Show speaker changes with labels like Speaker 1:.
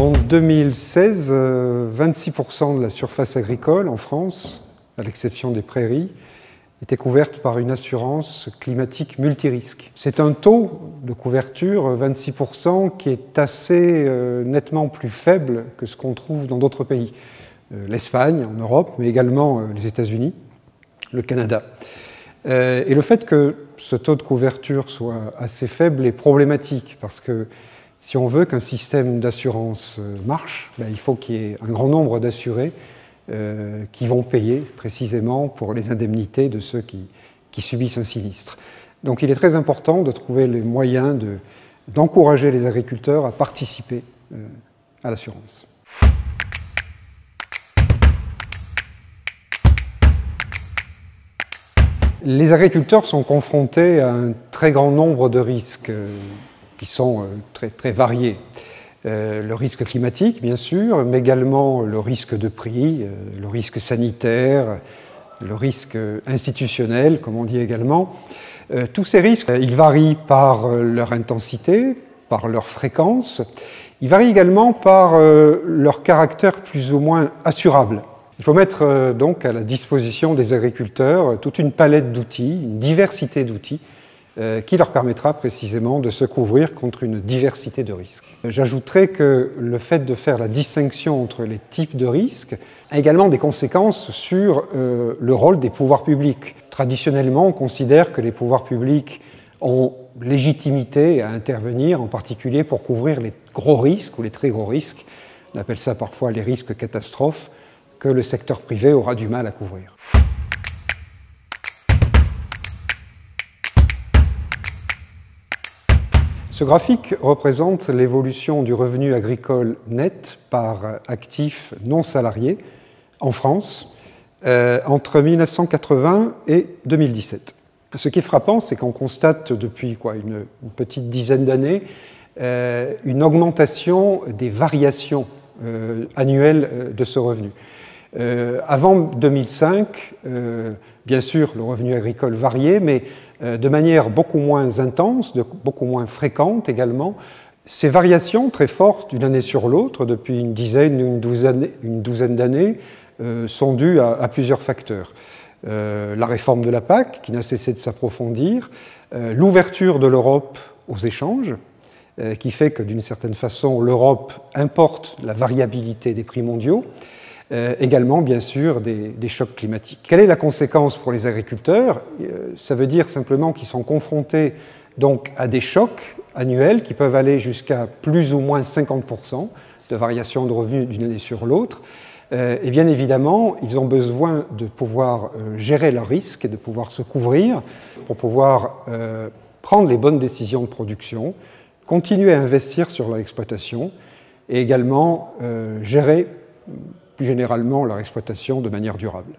Speaker 1: En 2016, 26% de la surface agricole en France, à l'exception des prairies, était couverte par une assurance climatique multirisque. C'est un taux de couverture, 26%, qui est assez nettement plus faible que ce qu'on trouve dans d'autres pays. L'Espagne, en Europe, mais également les États-Unis, le Canada. Et le fait que ce taux de couverture soit assez faible est problématique, parce que si on veut qu'un système d'assurance marche, il faut qu'il y ait un grand nombre d'assurés qui vont payer précisément pour les indemnités de ceux qui subissent un sinistre. Donc il est très important de trouver les moyens d'encourager les agriculteurs à participer à l'assurance. Les agriculteurs sont confrontés à un très grand nombre de risques qui sont très variés. Le risque climatique, bien sûr, mais également le risque de prix, le risque sanitaire, le risque institutionnel, comme on dit également. Tous ces risques, ils varient par leur intensité, par leur fréquence. Ils varient également par leur caractère plus ou moins assurable. Il faut mettre donc à la disposition des agriculteurs toute une palette d'outils, une diversité d'outils, qui leur permettra précisément de se couvrir contre une diversité de risques. J'ajouterai que le fait de faire la distinction entre les types de risques a également des conséquences sur le rôle des pouvoirs publics. Traditionnellement, on considère que les pouvoirs publics ont légitimité à intervenir, en particulier pour couvrir les gros risques ou les très gros risques. On appelle ça parfois les risques catastrophes, que le secteur privé aura du mal à couvrir. Ce graphique représente l'évolution du revenu agricole net par actif non salarié en France entre 1980 et 2017. Ce qui est frappant, c'est qu'on constate depuis une petite dizaine d'années une augmentation des variations annuelles de ce revenu. Avant 2005, bien sûr, le revenu agricole variait, mais de manière beaucoup moins intense, beaucoup moins fréquente également. Ces variations très fortes d'une année sur l'autre, depuis une dizaine ou une douzaine d'années, sont dues à plusieurs facteurs. La réforme de la PAC, qui n'a cessé de s'approfondir, l'ouverture de l'Europe aux échanges, qui fait que d'une certaine façon, l'Europe importe la variabilité des prix mondiaux, également, bien sûr, des chocs climatiques. Quelle est la conséquence pour les agriculteurs? Ça veut dire simplement qu'ils sont confrontés donc, à des chocs annuels qui peuvent aller jusqu'à plus ou moins 50% de variation de revenus d'une année sur l'autre. Et bien évidemment, ils ont besoin de pouvoir gérer leurs risques et de pouvoir se couvrir pour pouvoir prendre les bonnes décisions de production, continuer à investir sur leur exploitation et également gérer plus généralement leur exploitation de manière durable.